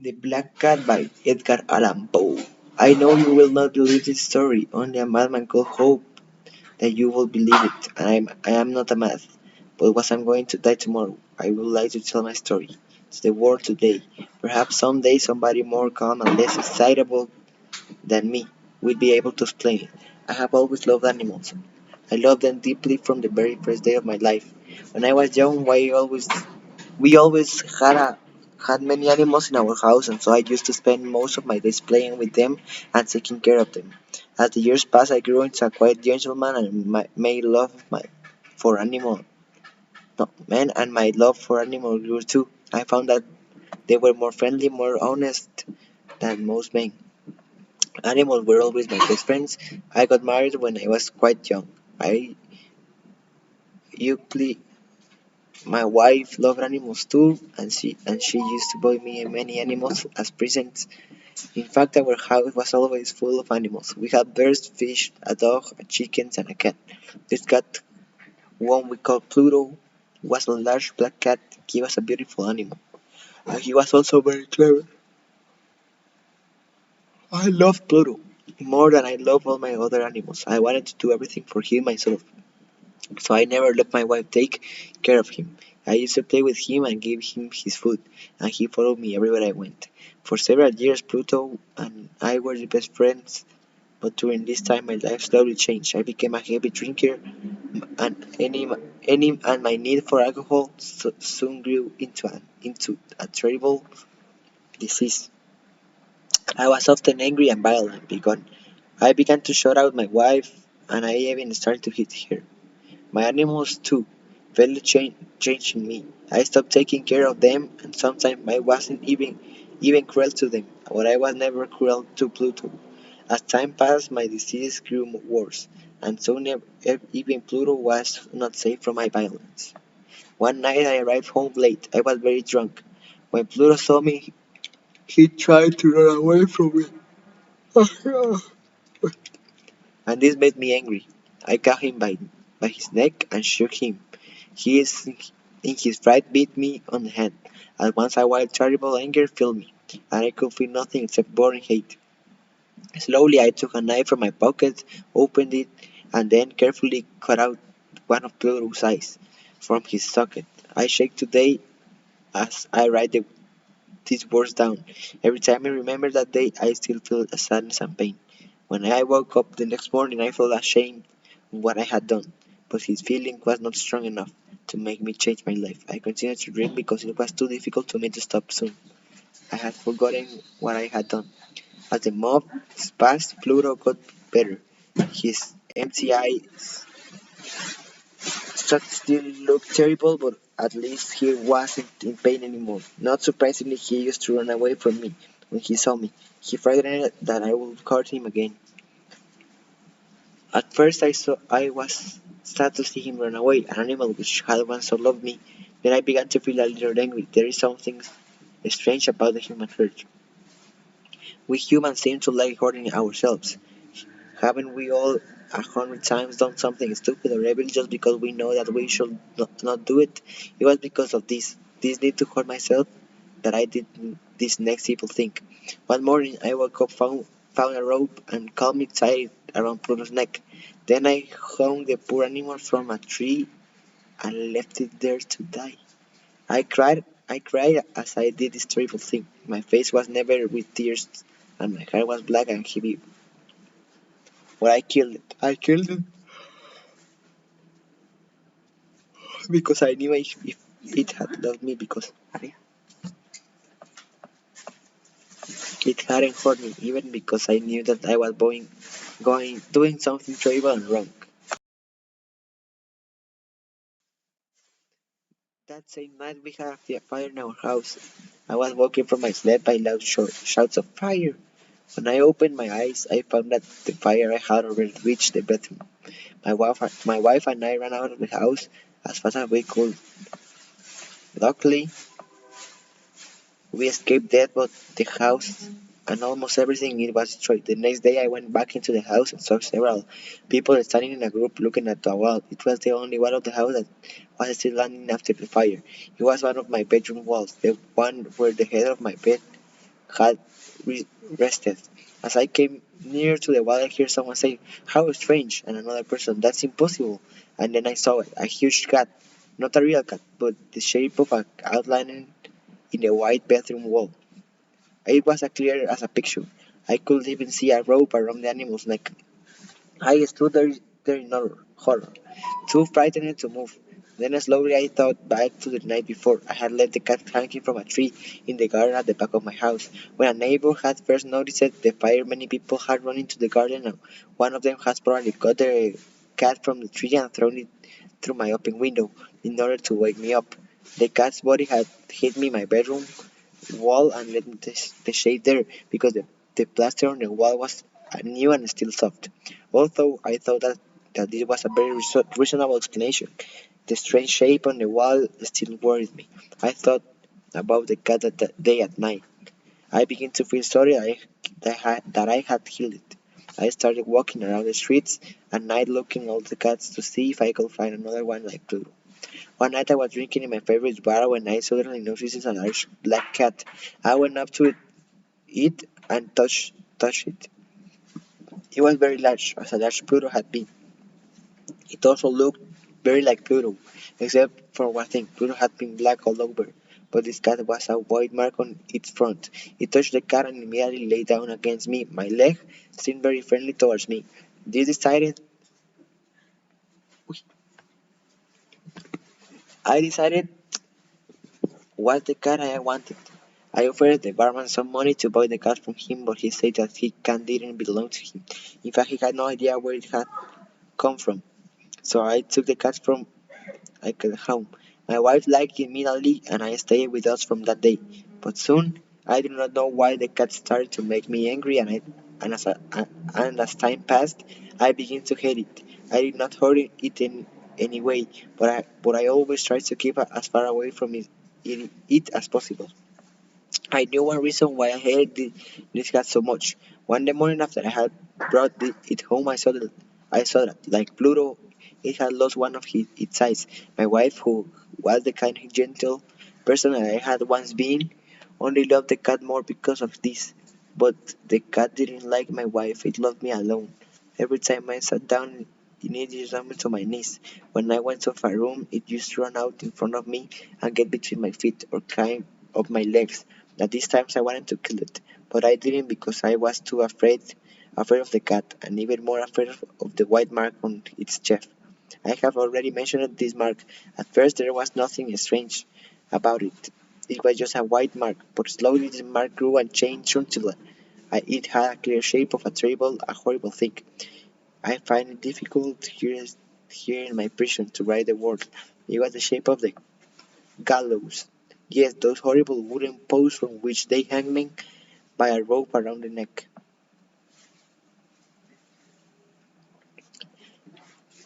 The Black Cat by Edgar Allan Poe. I know you will not believe this story. Only a madman could hope that you will believe it. I am not a math, but was I'm going to die tomorrow. I would like to tell my story to the world today. Perhaps someday somebody more calm and less excitable than me will be able to explain it. I have always loved animals. I loved them deeply from the very first day of my life. When I was young, we always had many animals in our house, and so I used to spend most of my days playing with them and taking care of them. As the years passed, I grew into a quiet gentleman, and my love for animal no, man and my love for animals grew too. I found that they were more friendly, more honest than most men. Animals were always my best friends. I got married when I was quite young. I usually My wife loved animals too, and she used to buy me many animals as presents. In fact, our house was always full of animals. We had birds, fish, a dog, a chickens, and a cat. This cat, one we called Pluto, was a large black cat. He was a beautiful animal, and he was also very clever. I loved Pluto more than I loved all my other animals. I wanted to do everything for him myself, so I never let my wife take care of him. I used to play with him and give him his food, and he followed me everywhere I went. For several years, Pluto and I were the best friends, but during this time, my life slowly changed. I became a heavy drinker, and my need for alcohol soon grew into a terrible disease. I was often angry and violent. I began to shut out my wife, and I even started to hit her. My animals, too, felt changing me. I stopped taking care of them, and sometimes I wasn't even cruel to them, but I was never cruel to Pluto. As time passed, my disease grew worse, and soon even Pluto was not safe from my violence. One night I arrived home late. I was very drunk. When Pluto saw me, he tried to run away from me, and this made me angry. I caught him by his neck and shook him. He is in his fright beat me on the head. At once a wild terrible anger filled me, and I could feel nothing except boring hate. Slowly I took a knife from my pocket, opened it, and then carefully cut out one of Pluto's eyes from his socket. I shake today as I write these words down. Every time I remember that day, I still feel a sadness and pain. When I woke up the next morning, I felt ashamed of what I had done, but his feeling was not strong enough to make me change my life. I continued to drink because it was too difficult for me to stop soon. I had forgotten what I had done. As the months passed, Pluto got better. His empty eyes still looked terrible, but at least he wasn't in pain anymore. Not surprisingly, he used to run away from me when he saw me. He frightened that I would hurt him again. At first I was sad to see him run away, an animal which had once so loved me. Then I began to feel a little angry. There is something strange about the human hurt. We humans seem to like hurting ourselves. Haven't we all 100 times done something stupid or evil just because we know that we should not do it? It was because of this need to hurt myself, that I did this next evil thing. One morning I woke up, found a rope, and calmly tied it around Pluto's neck. Then I hung the poor animal from a tree and left it there to die. I cried as I did this terrible thing. My face was never with tears, and my hair was black and heavy. But I killed it. I killed it because I knew if it had loved me, because it hadn't hurt me, even because I knew that I was doing something terrible and wrong. That same night we had a fire in our house. I was woken from my sleep by loud shouts of fire. When I opened my eyes, I found that the fire had already reached the bedroom. My wife and I ran out of the house as fast as we could. Luckily, we escaped death, but the house and almost everything in it was destroyed. The next day, I went back into the house and saw several people standing in a group looking at the wall. It was the only wall of the house that was still standing after the fire. It was one of my bedroom walls, the one where the head of my bed had rested. As I came near to the wall, I heard someone say, "How strange!" and another person, "That's impossible." And then I saw it, a huge cat, not a real cat, but the shape of an outline in the white bedroom wall. It was as clear as a picture. I could even see a rope around the animal's neck. I stood there in horror, too frightened to move. Then slowly I thought back to the night before. I had left the cat hanging from a tree in the garden at the back of my house. When a neighbor had first noticed the fire, many people had run into the garden, and one of them had probably got the cat from the tree and thrown it through my open window in order to wake me up. The cat's body had hit me in my bedroom wall and left the shade there because the plaster on the wall was new and still soft. Although I thought that this was a very reasonable explanation, the strange shape on the wall still worried me. I thought about the cat that day at night. I began to feel sorry that I had killed it. I started walking around the streets at night looking all the cats to see if I could find another one like Pluto. One night I was drinking in my favorite bar when I suddenly noticed a large black cat. I went up to it and touched it. It was very large, as a large Pluto had been. It also looked very like Pluto, except for one thing. Pluto had been black all over, but this cat was a white mark on its front. It touched the cat and immediately lay down against me. My leg seemed very friendly towards me. This decided I decided was the cat I wanted. I offered the barman some money to buy the cat from him, but he said that his cat didn't belong to him. In fact, he had no idea where it had come from. So I took the cat from I got home. My wife liked it immediately, and I stayed with us from that day. But soon, I do not know why the cat started to make me angry, and as time passed, I began to hate it. I did not hurt it in any way, but I always tried to keep as far away from it as possible. I knew one reason why I hated this cat so much. One the morning after I had brought it home, I saw that, like Pluto, it had lost one of its eyes. My wife, who was the kind, gentle person that I had once been, only loved the cat more because of this. But the cat didn't like my wife; it loved me alone. Every time I sat down, it needed something to my knees. When I went to a room, it used to run out in front of me and get between my feet or climb up my legs. At these times I wanted to kill it, but I didn't because I was too afraid of the cat, and even more afraid of the white mark on its chest. I have already mentioned this mark. At first there was nothing strange about it. It was just a white mark, but slowly this mark grew and changed until it had a clear shape of a horrible thing. I find it difficult here in my prison to write the word. It was the shape of the gallows. Yes, those horrible wooden posts from which they hang men by a rope around the neck.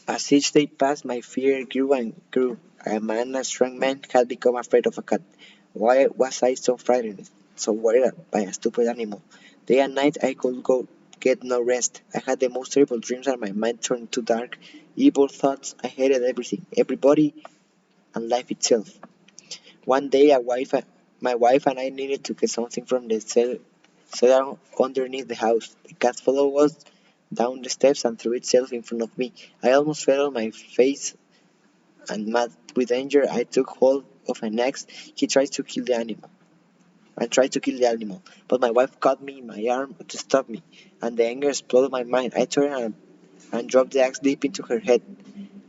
As each day passed, my fear grew and grew. A strong man, had become afraid of a cat. Why was I so frightened, so worried by a stupid animal? Day and night I could go get no rest. I had the most terrible dreams and my mind turned to dark, evil thoughts. I hated everything, everybody, and life itself. One day, my wife and I needed to get something from the cellar underneath the house. The cat followed us down the steps and threw itself in front of me. I almost fell on my face, and mad with anger, I took hold of an axe. He tried to kill the animal. I tried to kill the animal, but my wife caught me in my arm to stop me, and the anger exploded my mind. I turned and dropped the axe deep into her head.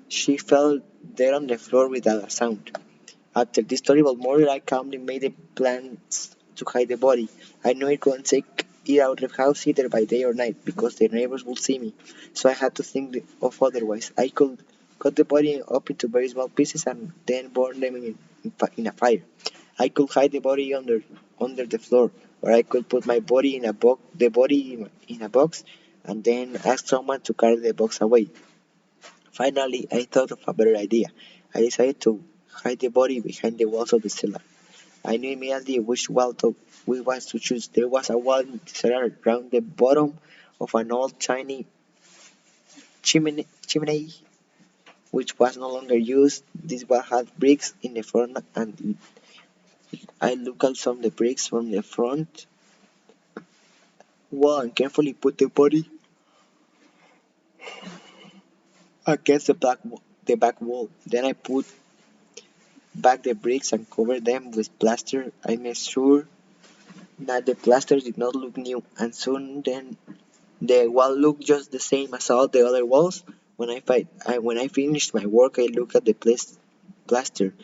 She fell dead on the floor without a sound. After this terrible murder, I calmly made the plans to hide the body. I knew I couldn't take it out of the house either by day or night because the neighbors would see me, so I had to think of otherwise. I could cut the body up into very small pieces and then burn them in a fire. I could hide the body under the floor, or I could put my body in the body in a box, and then ask someone to carry the box away. Finally, I thought of a better idea. I decided to hide the body behind the walls of the cellar. I knew immediately which we was to choose. There was a wall in the cellar around the bottom of an old tiny chimney which was no longer used. This wall had bricks in the front, and I looked at some of the bricks from the front. wall and carefully put the body against the back wall. Then I put back the bricks and covered them with plaster. I made sure that the plaster did not look new, and soon then the wall looked just the same as all the other walls. When I finished my work, I looked at the plaster.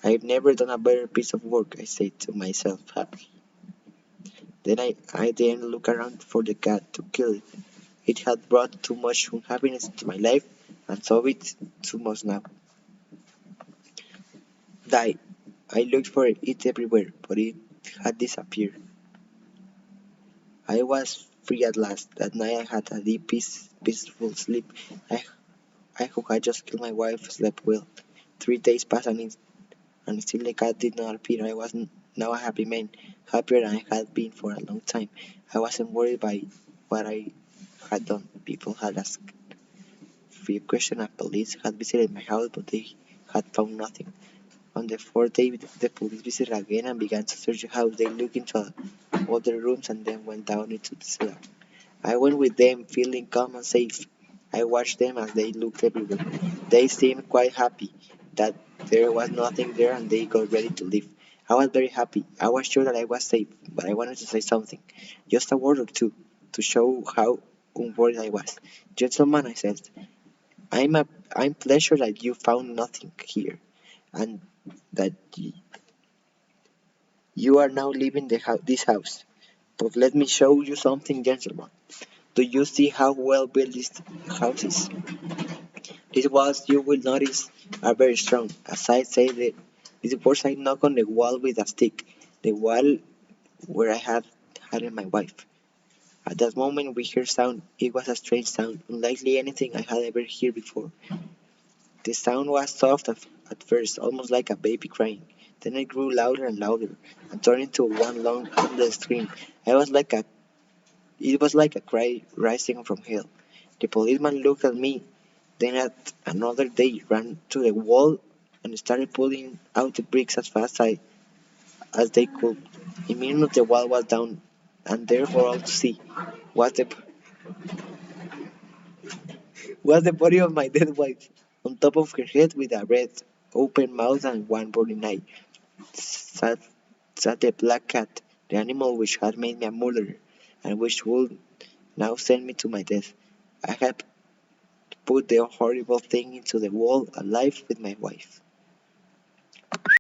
I've never done a better piece of work, I said to myself, happy. Then I didn't look around for the cat to kill it. It had brought too much unhappiness into my life, and so it too much now. Die. I looked for it everywhere, but it had disappeared. I was free at last. That night I had a deep, peaceful sleep. I, I who had just killed my wife slept well. 3 days passed and still the cat did not appear. I was now a happy man, happier than I had been for a long time. I wasn't worried by what I had done. People had asked few questions and police had visited my house, but they had found nothing. On the fourth day, the police visited again and began to search the house. They looked into all the rooms and then went down into the cellar. I went with them, feeling calm and safe. I watched them as they looked everywhere. They seemed quite happy that there was nothing there and they got ready to leave. I was very happy. I was sure that I was safe, but I wanted to say something. Just a word or two, to show how unworried I was. Gentlemen, I said, I'm pleased that you found nothing here, and that you are now leaving this house. But let me show you something, gentlemen. Do you see how well built this house is? These walls, you will notice, are very strong. As I said, these words I knock on the wall with a stick, the wall where I had my wife. At that moment we heard sound. It was a strange sound, unlikely anything I had ever heard before. The sound was soft at first, almost like a baby crying. Then it grew louder and louder, and turned into one long, endless scream. I was like a, it was like a cry rising from hell. The policeman looked at me. Then at another they ran to the wall and started pulling out the bricks as fast as they could. In minutes the wall was down, and there for all to see was the body of my dead wife, on top of her head with a red, open mouth and one burning eye. Sat, sat the black cat, the animal which had made me a murderer, and which would now send me to my death. I had put the horrible thing into the wall alive with my wife.